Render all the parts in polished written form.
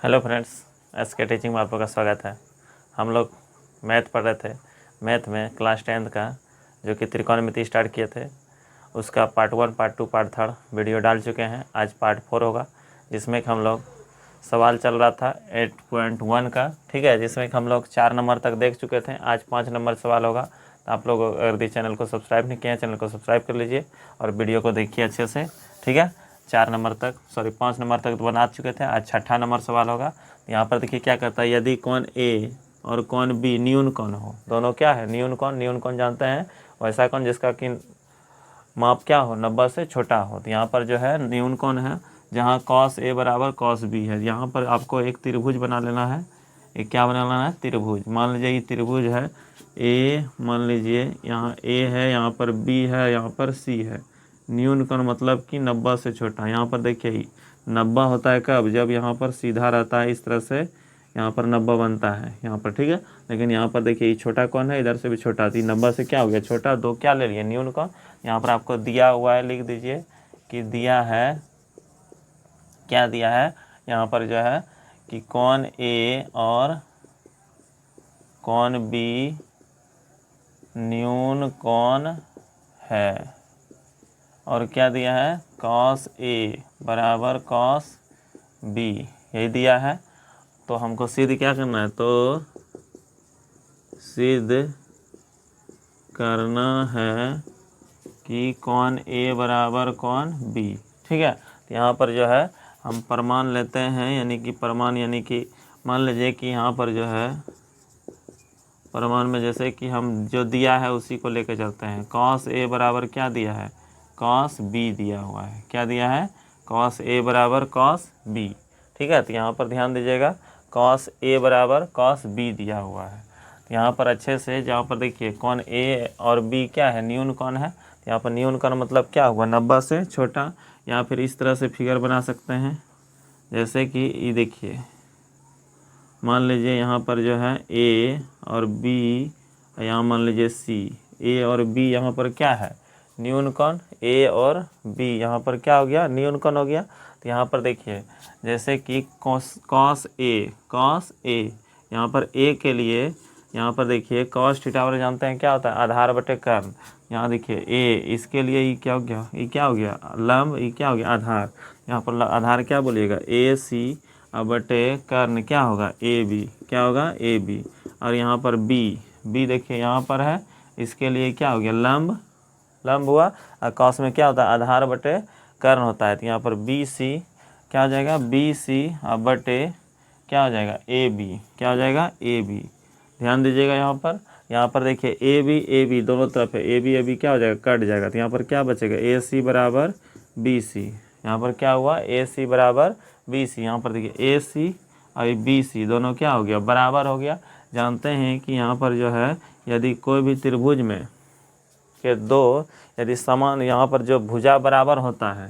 Hello friends, SK teaching में आपका स्वागत है। हम लोग मैथ पढ़ रहे थे। मैथ में क्लास 10th का जो कि त्रिकोणमिति स्टार्ट किए थे उसका पार्ट 1, पार्ट 2, पार्ट 3 वीडियो डाल चुके हैं। आज पार्ट 4 होगा, जिसमें कि हम लोग सवाल चल रहा था 8.1 का, ठीक है, जिसमें कि हम लोग 4 नंबर तक देख चुके थे। आज 5 नंबर सवाल होगा। तो आप लोग अगर चैनल को सब्सक्राइब नहीं किए हैं, चैनल को सब्सक्राइब कर लीजिए और वीडियो को देखिए अच्छे से, ठीक है। 5 नंबर तक तो बना चुके थे। आज 6ठा नंबर सवाल होगा। यहाँ पर देखिए क्या करता है, यदि कौन ए और कौन बी न्यून कौन हो, दोनों क्या है न्यून कौन जानते हैं, वैसा कौन जिसका कि माप क्या हो 90 से छोटा हो। तो यहाँ पर जो है न्यून कौन है, जहाँ cos A बराबर cos B है। यहाँ पर आपको एक त्रिभुज बना लेना है। एक क्या बना लेना है, त्रिभुज। मान लीजिए ये त्रिभुज है A, मान लीजिए यहाँ A है, यहाँ पर B है, यहाँ पर C है। न्यून कौन मतलब कि 90 से छोटा। यहाँ पर देखिए 90 होता है कब, जब यहाँ पर सीधा रहता है इस तरह से, यहाँ पर 90 बनता है यहाँ पर, ठीक है। लेकिन यहाँ पर देखिए ये छोटा कौन है, इधर से भी छोटा। थी 90 से क्या हो गया छोटा, दो क्या ले लिए न्यून कौन। यहाँ पर आपको दिया हुआ है, लिख दीजिए कि दिया है, क्या दिया है यहाँ पर जो है कि कौन ए और कौन बी न्यून कौन है। और क्या दिया है, cos A बराबर cos B, यही दिया है। तो हमको सिद्ध क्या करना है, तो सिद्ध करना है कि कौन A बराबर कौन B, ठीक है। तो यहाँ पर जो है हम प्रमाण लेते हैं, यानी कि प्रमाण, यानी कि मान लीजिए कि यहाँ पर जो है प्रमाण में जैसे कि हम जो दिया है उसी को लेकर चलते हैं। cos A बराबर क्या दिया है, cos B दिया हुआ है। क्या दिया है, cos A बराबर cos B, ठीक है। तो यहाँ पर ध्यान दीजिएगा, cos A बराबर cos B दिया हुआ है। तो यहाँ पर अच्छे से जहाँ पर देखिए कौन A और B क्या है, न्यून कौन है। तो यहाँ पर न्यून कौन मतलब क्या हुआ, 90 से छोटा। या फिर इस तरह से फिगर बना सकते हैं, जैसे कि ये देखिए, मान लीजिए यहाँ पर जो है A और B, यहाँ मान लीजिए C। A और B यहाँ पर क्या है, न्यून कौन। A और B यहाँ पर क्या हो गया, न्यून कौन हो गया। तो यहाँ पर देखिए जैसे कि cos A यहाँ पर A के लिए, यहाँ पर देखिए cos थीटा और जानते हैं क्या होता है, आधार बटे कर्ण। यहाँ देखिए A, इसके लिए ये क्या हो गया, ये क्या हो गया लंब, ये क्या हो गया आधार। यहाँ पर आधार क्या बोलिएगा, AC बटे कर्ण क्या होगा AB, क्या होगा AB। और यहाँ पर B देखिए यहाँ पर है, इसके लिए क्या हो गया लंब हुआ। और कॉस में क्या होता है, आधार बटे कर्ण होता है। तो यहाँ पर BC क्या हो जाएगा, BC बटे क्या हो जाएगा AB, क्या हो जाएगा AB। ध्यान दीजिएगा यहाँ पर देखिए AB दोनों तरफ है, AB क्या हो जाएगा, कट जाएगा। तो यहाँ पर क्या बचेगा, AC बराबर BC। यहाँ पर क्या हुआ, AC बराबर BC। यहाँ पर देखिए AC और BC दोनों क्या हो गया, बराबर हो गया। जानते हैं कि यहाँ पर जो है यदि कोई भी त्रिभुज में के दो यदि समान, यहाँ पर जो भुजा बराबर होता है,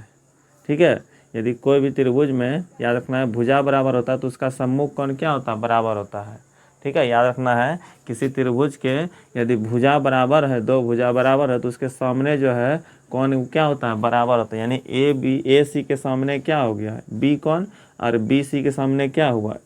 ठीक है, यदि कोई भी त्रिभुज में याद रखना है भुजा बराबर होता है तो उसका सम्मुख कोण क्या होता है, बराबर होता है, ठीक है। याद रखना है किसी त्रिभुज के यदि भुजा बराबर है, दो भुजा बराबर है, तो उसके सामने जो है कौन क्या होता है, बराबर होता है। यानी AC के सामने क्या हो गया, B कौन, और BC के सामने क्या हुआ,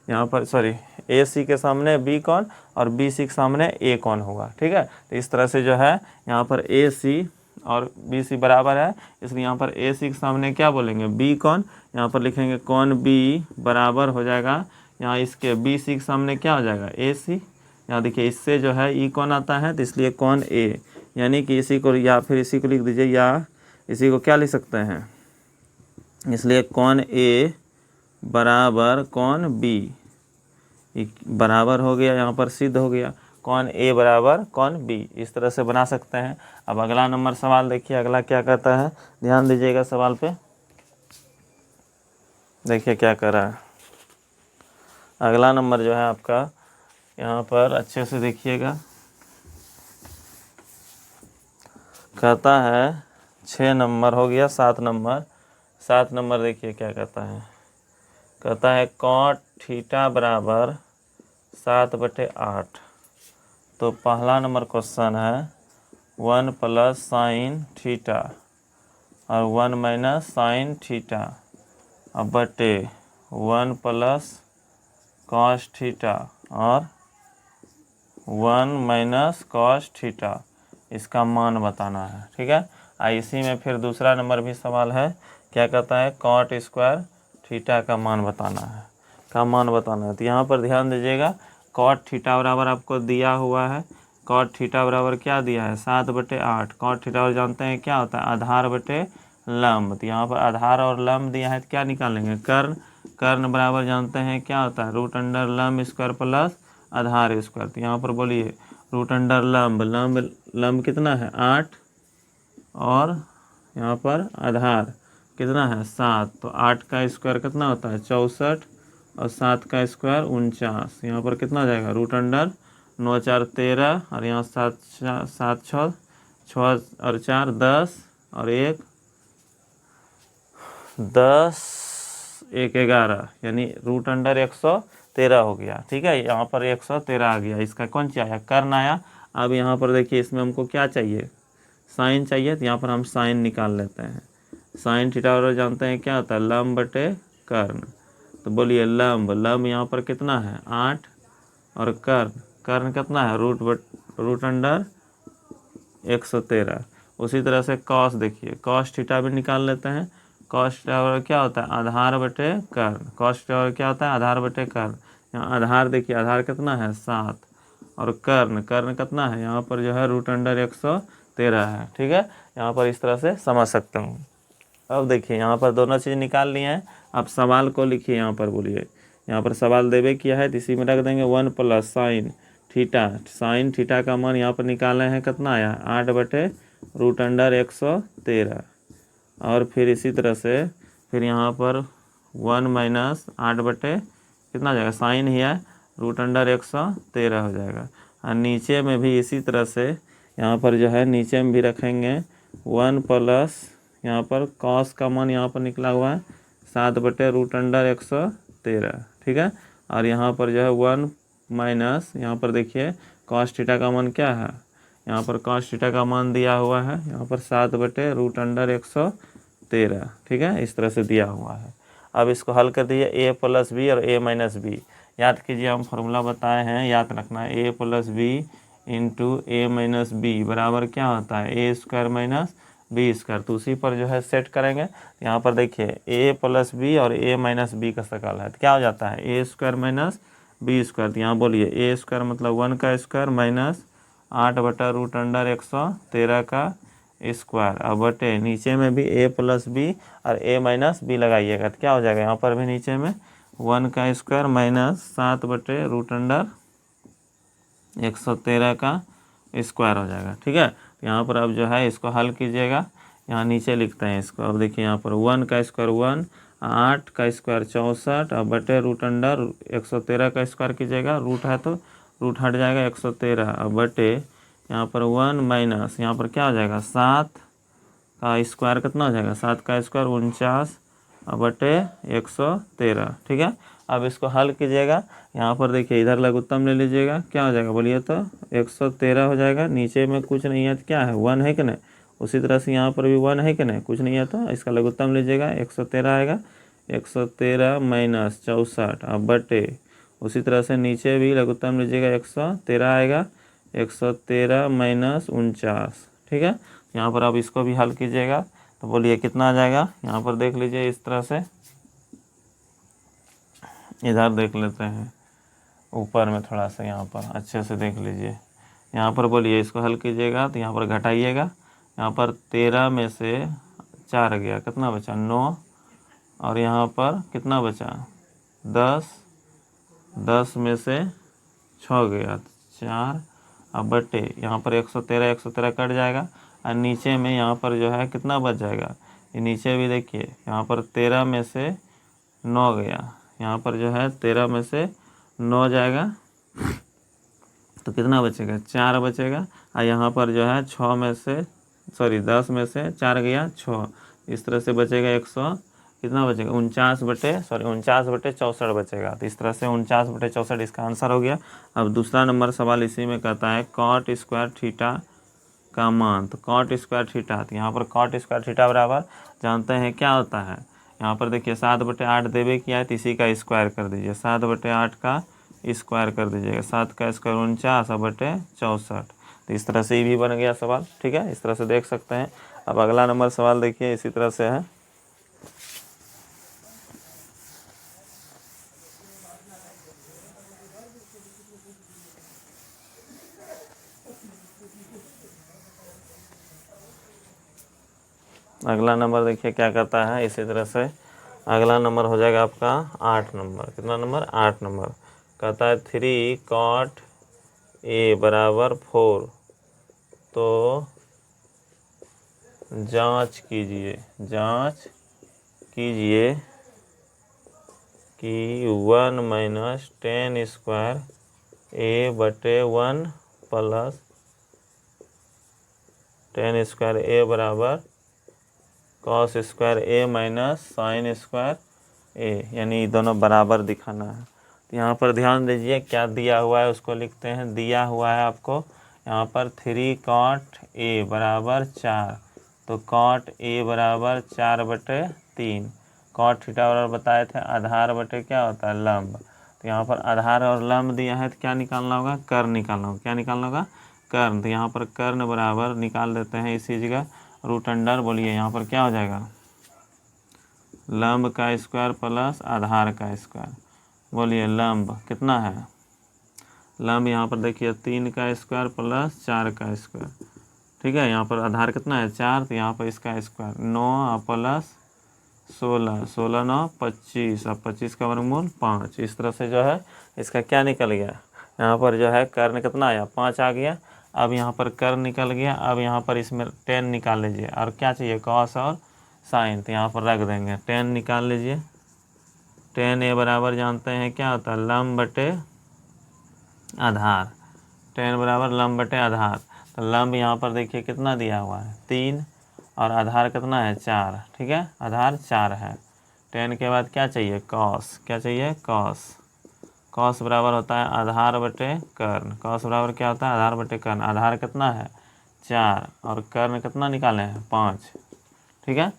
यहाँ पर सॉरी AC के सामने B कौन और BC के सामने A कौन होगा, ठीक है। तो इस तरह से जो है यहाँ पर AC और BC बराबर है, इसलिए यहाँ पर AC के सामने क्या बोलेंगे, B कौन। यहाँ पर लिखेंगे कौन B बराबर हो जाएगा, यहाँ इसके BC के सामने क्या हो जाएगा AC। यहाँ देखिए इससे जो है E कौन आता है, तो इसलिए कौन A, यानी कि इसी को या फिर इसी को लिख दीजिए, या इसी को क्या लिख सकते हैं, इसलिए कौन A बराबर कौन B बराबर हो गया, यहाँ पर सिद्ध हो गया कौन A बराबर कौन B। इस तरह से बना सकते हैं। अब अगला नंबर सवाल देखिए, अगला क्या कहता है, ध्यान दीजिएगा सवाल पे, देखिए क्या कर रहा है। अगला नंबर जो है आपका यहाँ पर अच्छे से देखिएगा, कहता है 6 नंबर हो गया, 7 नंबर देखिए क्या कहता है, कहता है cot थीटा बराबर 7/8। तो पहला नंबर क्वेश्चन है 1 प्लस साइन थीटा और 1 माइनस साइन थीटा अब बटे 1 प्लस कॉस थीटा और 1 माइनस कॉस थीटा, इसका मान बताना है। ठीक है, इसी में फिर दूसरा नंबर भी सवाल है, क्या कहता है, कॉट स्क्वायर थीटा का मान बताना है, तो यहाँ पर ध्यान दीजिएगा, कॉट थीटा बराबर आपको दिया हुआ है, कॉट थीटा बराबर क्या दिया है, 7/8। कॉट थीटा और जानते हैं क्या होता है, आधार बटे लंब। तो यहाँ पर आधार और लंब दिया है तो क्या निकालेंगे, कर्ण बराबर जानते हैं क्या होता है, रूट अंडर लंब स्क्वायर प्लस आधार स्क्वायर। तो यहाँ पर बोलिए रूट अंडर लंब कितना है 8, और यहाँ पर आधार कितना है 7, तो 8 का स्क्वायर कितना होता है 64, और 7 का स्क्वायर 49। यहाँ पर कितना हो जाएगा, रूट अंडर 9 4 13, और यहाँ 7 6 और 4 10, और 1 10 1 11, यानी रूट अंडर 113 हो गया। ठीक है, यहाँ पर 113 आ गया, इसका कौन सी आया, कर्ण आया। अब यहाँ पर देखिए इसमें हमको क्या चाहिए, साइन चाहिए, तो यहाँ पर हम साइन निकाल लेते हैं। साइन थीटा और जानते हैं क्या होता है, लंब बटे कर्ण। तो बोलिए लंब यहाँ पर कितना है 8, और कर्ण कितना है रूट अंडर 113। उसी तरह से कॉस, देखिए कॉस थीटा भी निकाल लेते हैं। कॉस थीटा क्या होता है, आधार बटे कर्ण। कॉस थीटा क्या होता है, आधार बटे कर्ण। यहाँ आधार देखिए, आधार कितना है 7, और कर्ण कितना है, यहाँ पर जो है रूट अंडर 113 है। ठीक है, यहाँ पर इस तरह से समझ सकते हूँ। अब देखिए यहाँ पर दोनों चीज़ निकाल लिए हैं। अब सवाल को लिखिए, यहाँ पर बोलिए, यहाँ पर सवाल देवे किया है तो इसी में रख देंगे 1 प्लस साइन थीटा का मान यहाँ पर निकाले हैं, कितना आया 8/रूट अंडर 113। और फिर इसी तरह से फिर यहाँ पर 1 माइनस 8 कितना हो जाएगा, साइन ही है, रूट अंडर 113 हो जाएगा। और नीचे में भी इसी तरह से यहाँ पर जो है नीचे में भी रखेंगे 1 प्लस यहाँ पर कॉस का मान यहाँ पर निकला हुआ है 7/रूट अंडर 113। ठीक है, और यहाँ पर जो है 1 माइनस यहाँ पर देखिए कॉस थीटा का मान क्या है, यहाँ पर कॉस थीटा का मान दिया हुआ है यहाँ पर 7/रूट अंडर 113। ठीक है, इस तरह से दिया हुआ है। अब इसको हल कर दीजिए, a प्लस बी और a माइनस बी। याद कीजिए, हम फॉर्मूला बताए हैं, याद रखना है, a plus B into a minus B बराबर क्या होता है, a square minus B square. तो उसी पर जो है सेट करेंगे। यहाँ पर देखिए a प्लस बी और a माइनस बी का शकल है, तो क्या हो जाता है, a square minus B square. तो यहाँ बोलिए a स्क्वायर मतलब 1 का स्क्वायर माइनस 8/रूट अंडर 113 का स्क्वायर। अब बटे नीचे में भी a प्लस बी और a माइनस बी लगाइएगा, तो क्या हो जाएगा, यहाँ पर भी नीचे में 1 का स्क्वायर माइनस 7/रूट अंडर 113 का स्क्वायर हो जाएगा। ठीक है, तो यहाँ पर अब जो है इसको हल कीजिएगा, यहाँ नीचे लिखते हैं इसको। अब देखिए यहाँ पर 1 का स्क्वायर 1, 8 का स्क्वायर 64, अब बटे रूट अंडर 113 का स्क्वायर कीजिएगा, रूट है तो रूट हट जाएगा 113। अब बटे यहाँ पर 1 माइनस यहाँ पर क्या हो जाएगा 7 का स्क्वायर कितना हो जाएगा, 7 का स्क्वायर 49, अब बटे 113। ठीक है, अब इसको हल कीजिएगा। यहाँ पर देखिए इधर लघुत्तम ले लीजिएगा, क्या हो जाएगा बोलिए तो 113 हो जाएगा। नीचे में कुछ नहीं है तो क्या है 1 है कि नहीं, उसी तरह से यहाँ पर भी 1 है कि नहीं, कुछ नहीं है तो इसका लघुत्तम लीजिएगा, 113 आएगा। 113 माइनस 64, अब बटे उसी तरह से नीचे भी लघुत्तम लीजिएगा, 113 आएगा। 113 माइनस 49। ठीक है, यहाँ पर आप इसको भी हल कीजिएगा, तो बोलिए कितना आ जाएगा। यहाँ पर देख लीजिए इस तरह से, इधर देख लेते हैं ऊपर में थोड़ा सा, यहाँ पर अच्छे से देख लीजिए। यहाँ पर बोलिए इसको हल कीजिएगा, तो यहाँ पर घटाइएगा, यहाँ पर 13 में से 4 गया, कितना बचा 9, और यहाँ पर कितना बचा 10, 10 में से 6 गया 4, अब बटे यहाँ पर 113 कट जाएगा, और नीचे में यहाँ पर जो है कितना बच जाएगा, ये नीचे भी देखिए यहाँ पर 13 में से 9 गया, यहाँ पर जो है 13 में से 9 जाएगा, तो कितना बचेगा 4 बचेगा। और यहाँ पर जो है 10 में से 4 गया 6, इस तरह से बचेगा 100 कितना बचेगा 49/64 बचेगा। तो इस तरह से 49/64 इसका आंसर हो गया। अब दूसरा नंबर सवाल इसी में कहता है कॉट स्क्वायर थीटा का मान। तो कॉट स्क्वायर थीटा, तो यहाँ पर कॉट स्क्वायर थीटा बराबर जानते हैं क्या होता है, यहाँ पर देखिए 7/8 देवे किया है तो इसी का स्क्वायर कर दीजिए, 7/8 का स्क्वायर कर दीजिएगा, 7 का स्क्वायर 49/64। तो इस तरह से ये भी बन गया सवाल। ठीक है, इस तरह से देख सकते हैं। अब अगला नंबर सवाल देखिए इसी तरह से है। अगला नंबर देखिए क्या करता है, इसी तरह से अगला नंबर हो जाएगा आपका 8 नंबर। कितना नंबर? 8 नंबर। कहता है 3 cot A बराबर 4। तो जांच कीजिए कि 1 minus 10 square A/1 plus 10 square A बराबर cos square A minus sine square A, यानी दोनों बराबर दिखाना है। तो यहाँ पर ध्यान दीजिए क्या दिया हुआ है उसको लिखते हैं। दिया हुआ है आपको यहाँ पर 3 cot A बराबर 4। तो cot A बराबर 4/3। cot थीटा बराबर बताए थे आधार बटे क्या होता है? लंब। तो यहाँ पर आधार और लंब दिया है तो क्या निकालना होगा? कर्ण निकालना होगा। क्या निकालना होगा? कर्ण। तो यहाँ पर कर्ण बराबर निकाल देते हैं इसी जगह √अंडर। बोलिए यहाँ पर क्या हो जाएगा? लंब का स्क्वायर प्लस आधार का स्क्वायर। बोलिए लंब कितना है? लंब यहाँ पर देखिए 3 का स्क्वायर प्लस 4 का स्क्वायर। ठीक है, यहाँ पर आधार कितना है? 4। तो यहाँ पर इसका स्क्वायर 9 प्लस 16, 16 9 25, अब 25 का वर्गमूल 5। इस तरह से जो है इसका क्या निकल गया? यहाँ पर जो है कर्ण कितना आया? 5 आ गया। अब यहाँ पर कर्ण निकल गया। अब यहाँ पर इसमें 10 निकाल लीजिए और क्या चाहिए? कॉस और साइन। तो यहाँ पर रख देंगे 10 निकाल लीजिए। 10 A बराबर जानते हैं क्या होता है? लंब बटे आधार। 10 बराबर लंब बटे आधार। तो लंब यहाँ पर देखिए कितना दिया हुआ है? 3 और आधार कितना है? 4। ठीक है, आधार 4 है। 10 के बाद क्या चाहिए? कॉस। क्या चाहिए? कॉस। कॉस बराबर होता है आधार बटे कर्ण। कॉस बराबर क्या होता है? आधार बटे कर्ण। आधार कितना है? 4 और कर्ण कितना निकाले हैं? 5। ठीक है,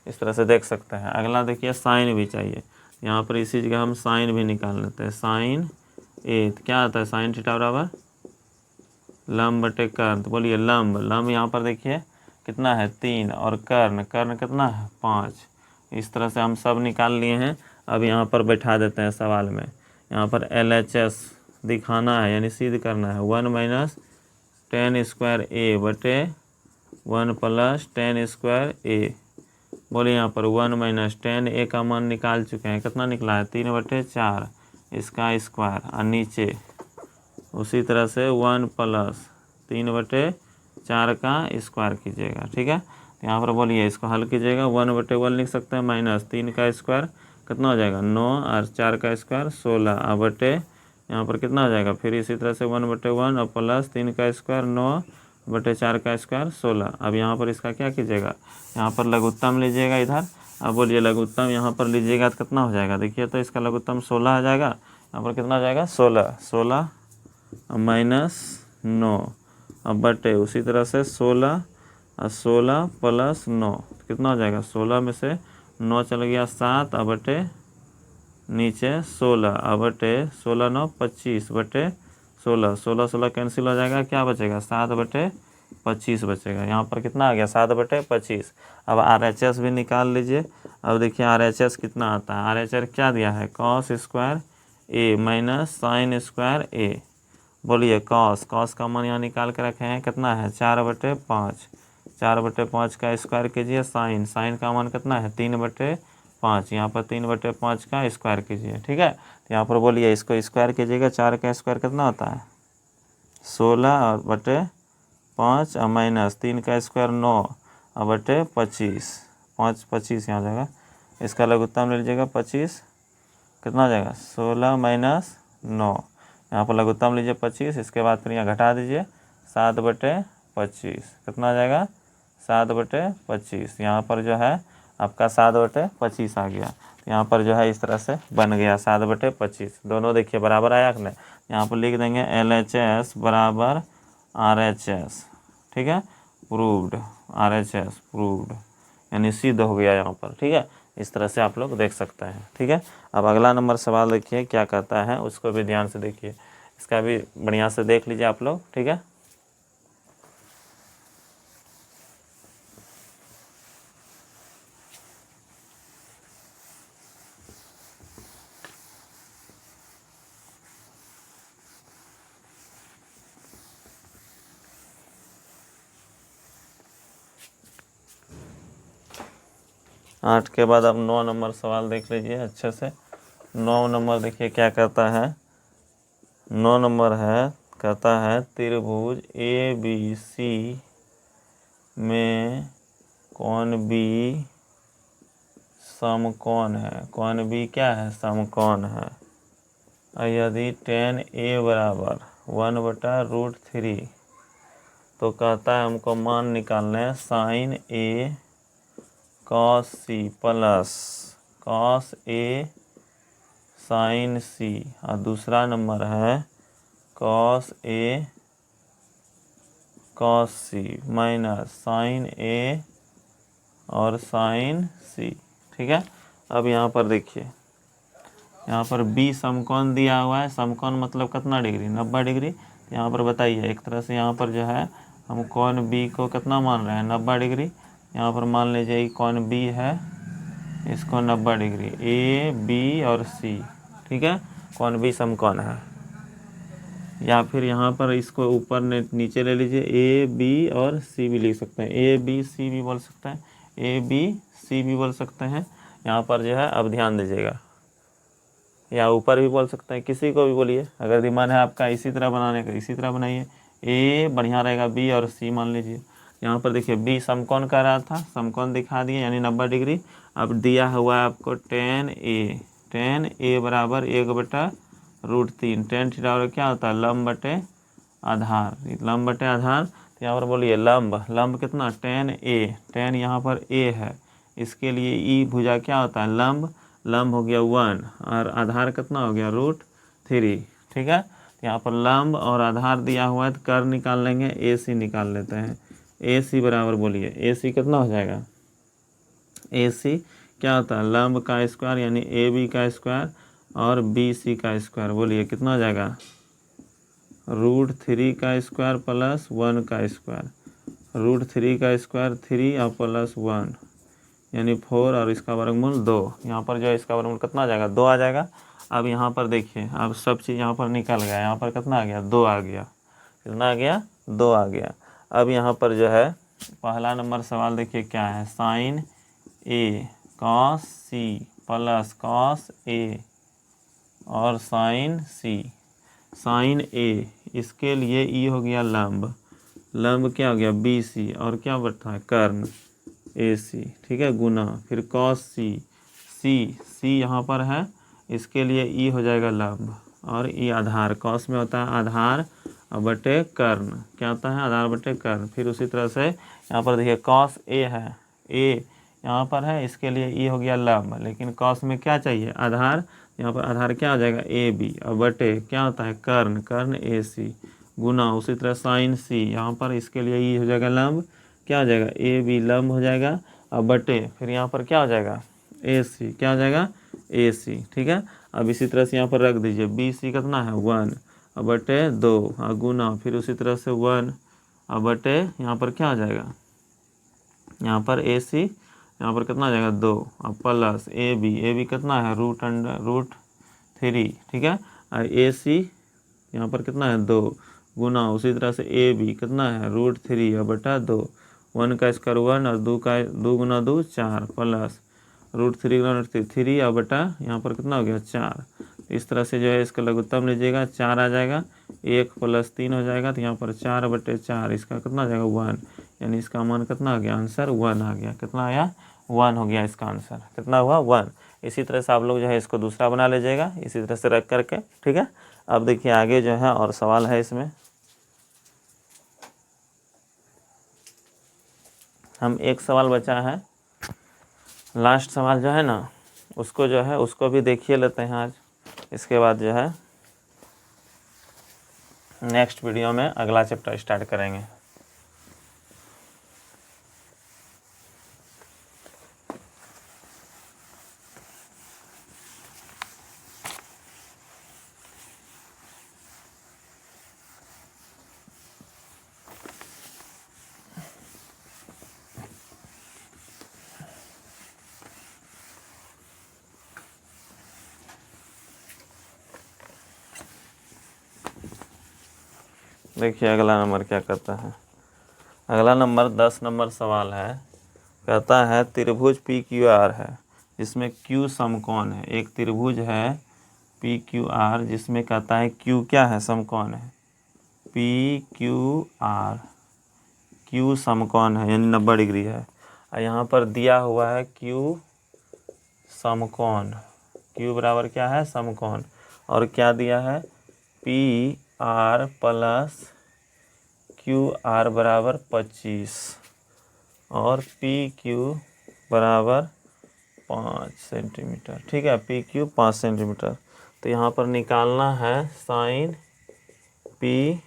इस तरह से देख सकते हैं। अगला देखिए साइन भी चाहिए। यहाँ पर इसी जगह हम साइन भी निकाल लेते हैं। साइन A तो क्या आता है? साइन थीटा बराबर लंब बटे कर्ण। तो बोलिए लंब। लंब यहाँ पर देखिए कितना है? 3 और कर्ण कितना है? 5। इस तरह से हम सब निकाल लिए हैं। अब यहाँ पर बैठा देते हैं सवाल में। यहाँ पर LHS दिखाना है यानी सिद्ध करना है। 1 माइनस 10 स्क्वायर A बटे 1 प्लस 10 स्क्वायर A। बोलिए यहाँ पर 1 माइनस 10 A का मान निकाल चुके हैं। कितना निकला है? 3/4 इसका स्क्वायर। और नीचे उसी तरह से 1 प्लस 3/4 का स्क्वायर कीजिएगा। ठीक है, तो यहाँ पर बोलिए इसको हल कीजिएगा। 1/1 लिख सकते हैं माइनस 3 का स्क्वायर कितना हो जाएगा? 9 और 4 का स्क्वायर 16 और बटे यहाँ पर कितना हो जाएगा? फिर इसी तरह से 1/1 और प्लस 3 का स्क्वायर 9/4 का स्क्वायर 16। अब यहाँ पर इसका क्या कीजिएगा? यहाँ पर लघुत्तम लीजिएगा इधर। अब बोलिए लघुत्तम यहाँ पर लीजिएगा तो कितना हो जाएगा? देखिए तो इसका लघुत्तम 16 आ जाएगा। यहाँ पर कितना हो जाएगा? 16 माइनस 9 अब बटे उसी तरह से 16 और 16 प्लस 9 कितना हो जाएगा? 16 में से 9 चल गया 7 और बटे नीचे 16 और बटे 16 9 25 बटे 16, 16 कैंसिल हो जाएगा। क्या बचेगा? 7/25 बचेगा। यहाँ पर कितना आ गया? 7/25। अब RHS भी निकाल लीजिए। अब देखिए RHS कितना आता है? RHS क्या दिया है? Cos square A minus sine square A। बोलिए कॉस का मान यहाँ निकाल के रखे हैं। कितना है? 4/5। 4/5 का स्क्वायर कीजिए। साइन का मान कितना है? 3/5। यहाँ पर 3/5 का स्क्वायर कीजिए। ठीक है, तो यहाँ पर बोलिए इसको स्क्वायर कीजिएगा। 4 का स्क्वायर कितना होता है? 16 और बटे 5 और माइनस 3 का स्क्वायर 9 और बटे 25। 5 25 यहाँ जाएगा। इसका लघुत्तम ले लीजिएगा 25। कितना हो जाएगा? 16 माइनस 9। यहाँ पर लघुत्तम लीजिए 25। इसके बाद फिर यहाँ घटा दीजिए 7/25। कितना आ जाएगा? 7/25। यहाँ पर जो है आपका 7/25 आ गया। तो यहाँ पर जो है इस तरह से बन गया 7/25। दोनों देखिए बराबर आया कि नहीं? यहाँ पर लिख देंगे LHS बराबर RHS। ठीक है, प्रूव्ड। RHS प्रूव्ड यानी सिद्ध हो गया यहाँ पर। ठीक है, इस तरह से आप लोग देख सकते हैं। ठीक है, अब अगला नंबर सवाल देखिए क्या कहता है, उसको भी ध्यान से देखिए, इसका भी बढ़िया से देख लीजिए आप लोग। ठीक है, 8 के बाद अब 9 नंबर सवाल देख लीजिए अच्छे से। 9 नंबर देखिए क्या कहता है। 9 नंबर है, कहता है त्रिभुज ABC में कौन बी समकोण है। कौन बी क्या है, समकोण है। यदि tan A बराबर 1/√3, तो कहता है हमको मान निकालना है sin A cos C plus cos A sin C, और दूसरा नंबर है cos A cos C minus sin A और sin C। ठीक है, अब यहाँ पर देखिए, यहाँ पर B समकोण दिया हुआ है। समकोण मतलब कितना डिग्री, 90 डिग्री। यहाँ पर बताइए, एक तरह से यहाँ पर जो है हम कोण B को कितना मान रहे हैं, 90 डिग्री। यहाँ पर मान लीजिए कोण B है, इसको 90 डिग्री, A B और C। ठीक है, कोण B समकोण है। या फिर यहाँ पर इसको ऊपर नीचे ले लीजिए, A B और C भी लिख सकते हैं, A B C भी बोल सकते हैं, A B C भी बोल सकते हैं। यहाँ पर जो है अब ध्यान दीजिएगा, या ऊपर भी बोल सकते हैं, किसी को भी बोलिए। अगर दिमाग है आपका इसी तरह बनाने का, इसी तरह बनाइए। A बढ़िया रहेगा, B और C मान लीजिए। यहाँ पर देखिए B समकोण कर रहा था, समकोण दिखा दिए यानी 90 डिग्री। अब दिया हुआ है आपको tan A बराबर 1/√3। tan थीटा और क्या होता है, लंब बटे आधार। लंब बटे आधार, तो यहाँ पर बोलिए लंब कितना, tan A। tan यहाँ पर A है, इसके लिए ई भुजा क्या होता है, लंब हो गया 1, और आधार कितना हो गया, √3। ठीक है, तो यहाँ पर लंब और आधार दिया हुआ है, तो कर निकाल लेंगे, AC निकाल लेते हैं। AC बराबर बोलिए, AC कितना हो जाएगा, AC क्या होता है, लंब का स्क्वायर यानी AB का स्क्वायर और BC का स्क्वायर। बोलिए कितना हो जाएगा, √3 का स्क्वायर प्लस 1 का स्क्वायर। √3 का स्क्वायर 3 और प्लस 1 यानी 4, और इसका वर्गमूल 2। यहाँ पर जो है इसका वर्गमूल कितना आ जाएगा, 2 आ जाएगा। अब यहाँ पर देखिए, अब सब चीज़ यहाँ पर निकल गया। यहाँ पर कितना आ गया, 2 आ गया। कितना आ गया, 2 आ गया। अब यहाँ पर जो है पहला नंबर सवाल देखिए क्या है, sin A cos C plus cos A और sin C। sin A, इसके लिए ई हो गया लंब क्या हो गया, BC, और क्या बढ़ता है, कर्ण AC। ठीक है, गुना फिर cos C यहाँ पर है, इसके लिए ई हो जाएगा लंब, और ई आधार। cos में होता है आधार और बटे कर्ण, क्या होता है, आधार बटे कर्ण। फिर उसी तरह से यहाँ पर देखिए cos A है, A यहाँ पर है, इसके लिए ई हो गया लंब, लेकिन cos में क्या चाहिए, आधार। यहाँ पर आधार क्या हो जाएगा, AB, और बटे क्या होता है, कर्ण AC, गुना उसी तरह sin C यहाँ पर, इसके लिए ई हो जाएगा लंब, क्या हो जाएगा, AB लंब हो जाएगा, और बटे फिर यहाँ पर क्या हो जाएगा, AC, क्या हो जाएगा, AC। ठीक है, अब इसी तरह से यहाँ पर रख दीजिए, BC कितना है, 1 और बटे 2, और गुना फिर उसी तरह से 1 और बटे यहाँ पर क्या हो जाएगा, यहाँ पर AC, यहाँ पर कितना आ जाएगा, 2 और प्लस AB कितना है, √3। ठीक है, और AC यहाँ पर कितना है, 2 गुना उसी तरह से AB कितना है, √3 और बटा 2, 1 का स्क्वायर 1 और 2 गुना 2 4 प्लस √3 गुना 3 और बटा यहाँ पर कितना हो गया, 4। इस तरह से जो है इसका लघुत्तम लीजिएगा, 4 आ जाएगा, 1 + 3 हो जाएगा, तो यहाँ पर 4/4, इसका कितना आ जाएगा, 1, यानी इसका मान कितना आ गया, आंसर 1 आ गया। कितना आया, 1 हो गया इसका आंसर। कितना हुआ, 1। इसी तरह से आप लोग जो है इसको दूसरा बना लीजिएगा, इसी तरह से रख करके। ठीक है, अब देखिए आगे जो है और सवाल है इसमें। हम एक सवाल बचा है, लास्ट सवाल जो है ना, उसको जो है उसको भी देखिए लेते हैं आज। इसके बाद जो है नेक्स्ट वीडियो में अगला चैप्टर स्टार्ट करेंगे। देखिए अगला नंबर क्या कहता है। अगला नंबर 10 नंबर सवाल है। कहता है त्रिभुज पी क्यू आर है जिसमें क्यू समकोण है। एक त्रिभुज है पी क्यू आर जिसमें कहता है क्यू क्या है, समकोण है। पी क्यू आर, क्यू समकोण है यानी 90 डिग्री है। और यहाँ पर दिया हुआ है क्यू समकोण, क्यू बराबर क्या है, समकोण। और क्या दिया है, P R plus Q R बराबर 25 और पी क्यू बराबर 5 सेंटीमीटर। ठीक है, पी क्यू 5 सेंटीमीटर। तो यहाँ पर निकालना है साइन पी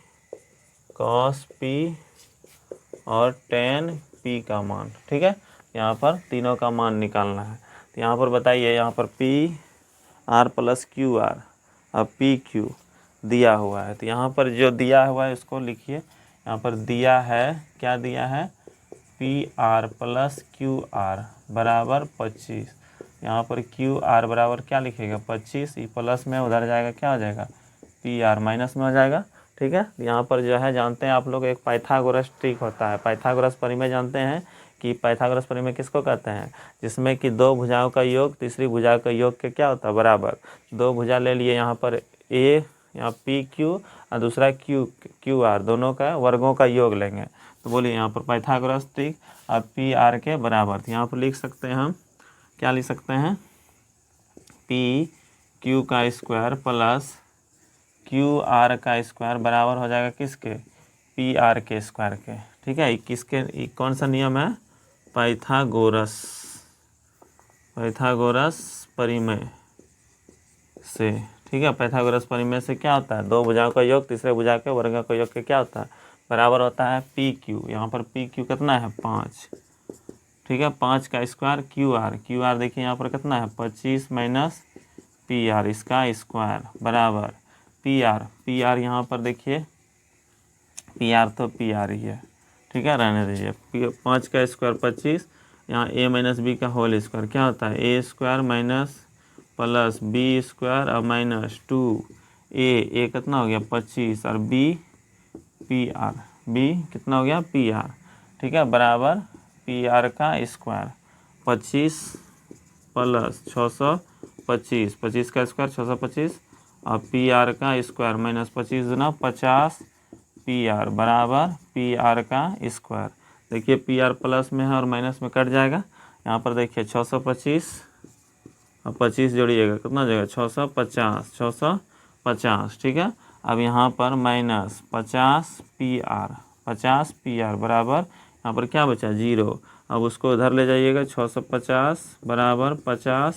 कॉस पी और टेन पी का मान। ठीक है, यहाँ पर तीनों का मान निकालना है। तो यहाँ पर बताइए, यहाँ पर P R plus Q R, अब पी क्यू दिया हुआ है। तो यहाँ पर जो दिया हुआ है उसको लिखिए। यहाँ पर दिया है, क्या दिया है, P R plus Q R बराबर 25। यहाँ पर क्यू आर बराबर क्या लिखेगा, 25। ये प्लस में उधर जाएगा, क्या हो जाएगा, पी आर माइनस में हो जाएगा। ठीक है, यहाँ पर जो है जानते हैं आप लोग, एक पाइथागोरस ट्रिक होता है। पाइथागोरस परिमेय जानते हैं कि पाइथागोरस परिमेय किसको कहते हैं, जिसमें कि दो भुजाओं का योग तीसरी भुजा का योग के क्या होता है, बराबर। दो भुजा ले लिए, यहाँ पर ए, यहाँ पी क्यू और दूसरा क्यू आर, दोनों का वर्गों का योग लेंगे। तो बोलिए यहाँ पर पाइथागोरस ट्रिक और पी आर के बराबर। तो यहाँ पर लिख सकते हैं हम, क्या लिख सकते हैं, पी क्यू का स्क्वायर प्लस क्यू आर का स्क्वायर बराबर हो जाएगा किसके, पी आर के स्क्वायर के। ठीक है, किसके, कौन सा नियम है, पाइथागोरस परिमेय से। ठीक है, पाइथागोरस परिमेय से क्या होता है, दो भुजाओं का योग तीसरे भुजा के वर्ग का योग के क्या होता है, बराबर होता है पी क्यू। यहाँ पर पी क्यू कितना है, 5। ठीक है, 5 का स्क्वायर क्यू आर देखिए यहाँ पर कितना है, 25 माइनस पी आर, इसका स्क्वायर बराबर पी आर यहाँ पर देखिए, पी आर तो पी आर ही है। ठीक है, रहने दीजिए। 5 का स्क्वायर 25, यहाँ ए माइनस बी का होल स्क्वायर क्या होता है, A square minus plus B square और माइनस 2 ए कितना हो गया 25 और बी कितना हो गया पी आर। ठीक है, बराबर पी आर का स्क्वायर 25 प्लस 625, 25 का स्क्वायर 625 और पी आर का स्क्वायर माइनस 25 गुना 50 पी आर बराबर पी आर का स्क्वायर। देखिए पी आर प्लस में है और माइनस में कट जाएगा। यहाँ पर देखिए 625 और 25 जोड़िएगा कितना हो जाएगा, 650। ठीक है, अब यहाँ पर माइनस 50 पी आर बराबर यहाँ पर क्या बचा, 0। अब उसको उधर ले जाइएगा, 650 बराबर 50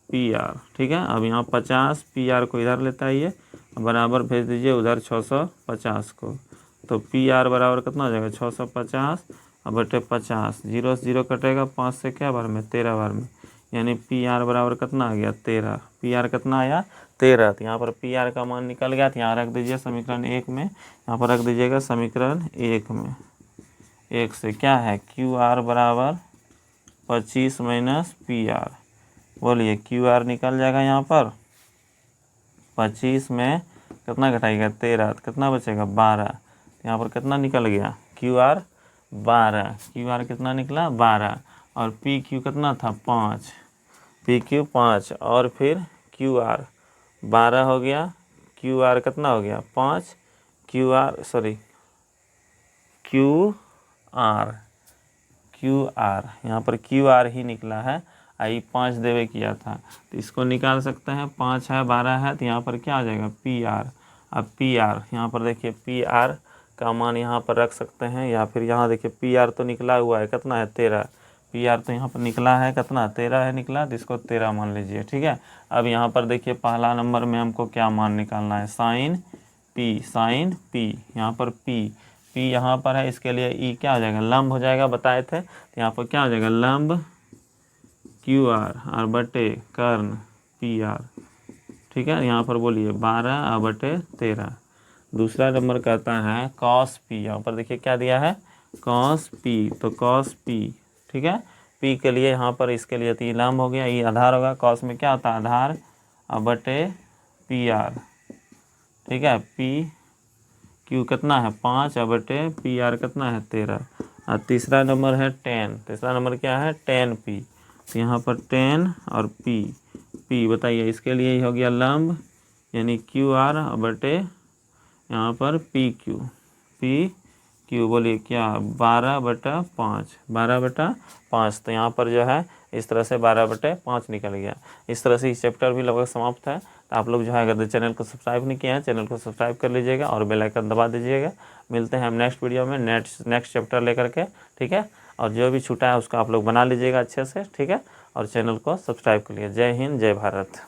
पी आर। ठीक है, अब यहाँ 50 पी आर को इधर लेता है, ये बराबर भेज दीजिए उधर 650 को। तो पी आर बराबर कितना हो जाएगा, 650 और बटे 50, 0 से 0 कटेगा, 5 से क्या बार में, 13 बार में, यानी पी आर बराबर कितना आ गया, 13। पी आर कितना आया, 13। तो यहाँ पर पी आर का मान निकल गया। तो यहाँ रख दीजिए समीकरण 1 में, यहाँ पर रख दीजिएगा समीकरण 1 में। 1 से क्या है, क्यू आर बराबर 25 माइनस पी आर। बोलिए क्यू आर निकल जाएगा यहाँ पर, 25 में कितना घटाएगा, 13, तो कितना बचेगा, 12। यहाँ पर कितना निकल गया, क्यू आर 12, क्यू आर कितना निकला, 12। और पी क्यू कितना था, 5, पी क्यू 5 और फिर क्यू आर 12 हो गया, क्यू आर कितना हो गया, 5, क्यू आर यहाँ पर क्यू आर ही निकला है। आई 5 देवे किया था, तो इसको निकाल सकते हैं, 5 है 12 है, तो यहाँ पर क्या आ जाएगा, पी आर। अब पी आर यहाँ पर देखिए, पी आर का मान यहाँ पर रख सकते हैं, या फिर यहाँ देखिए पी आर तो निकला हुआ है, कितना है, 13। पी आर तो यहाँ पर निकला है कितना, 13 है निकला, तो इसको 13 मान लीजिए। ठीक है, अब यहाँ पर देखिए पहला नंबर में हमको क्या मान निकालना है, साइन पी। यहाँ पर पी यहाँ पर है, इसके लिए ई क्या हो जाएगा, लंब हो जाएगा, बताए थे। तो यहाँ पर क्या हो जाएगा, लंब क्यू आर और बटे कर्ण पी आर। ठीक है, यहाँ पर बोलिए 12 और बटे 13। दूसरा नंबर कहता है कॉस पी। यहाँ पर देखिए क्या दिया है, कॉस पी, तो कॉस पी। ठीक है, पी के लिए यहाँ पर इसके लिए तो ये लंब हो गया, ये आधार होगा, कॉस में क्या होता है, आधार और बटे पी आर। ठीक है, पी क्यू कितना है 5 और बटे पी आर कितना है 13। और तीसरा नंबर है 10, तीसरा नंबर क्या है 10 पी। तो यहाँ पर 10 और पी बताइए, इसके लिए ही हो गया लंब यानी क्यू आर बटे यहाँ पर पी क्यू बोलिए क्या 12/5, 12/5। तो यहाँ पर जो है इस तरह से 12/5 निकल गया। इस तरह से इस चैप्टर भी लगभग समाप्त है। तो आप लोग जो है अगर चैनल को सब्सक्राइब नहीं किया है, चैनल को सब्सक्राइब कर लीजिएगा और बेल आइकन दबा दीजिएगा। मिलते हैं हम नेक्स्ट वीडियो में नेक्स्ट चैप्टर लेकर के, ठीक है। और जो भी छूटा है उसका आप लोग बना लीजिएगा अच्छे से, ठीक है। और चैनल को सब्सक्राइब कर लीजिए। जय हिंद, जय भारत।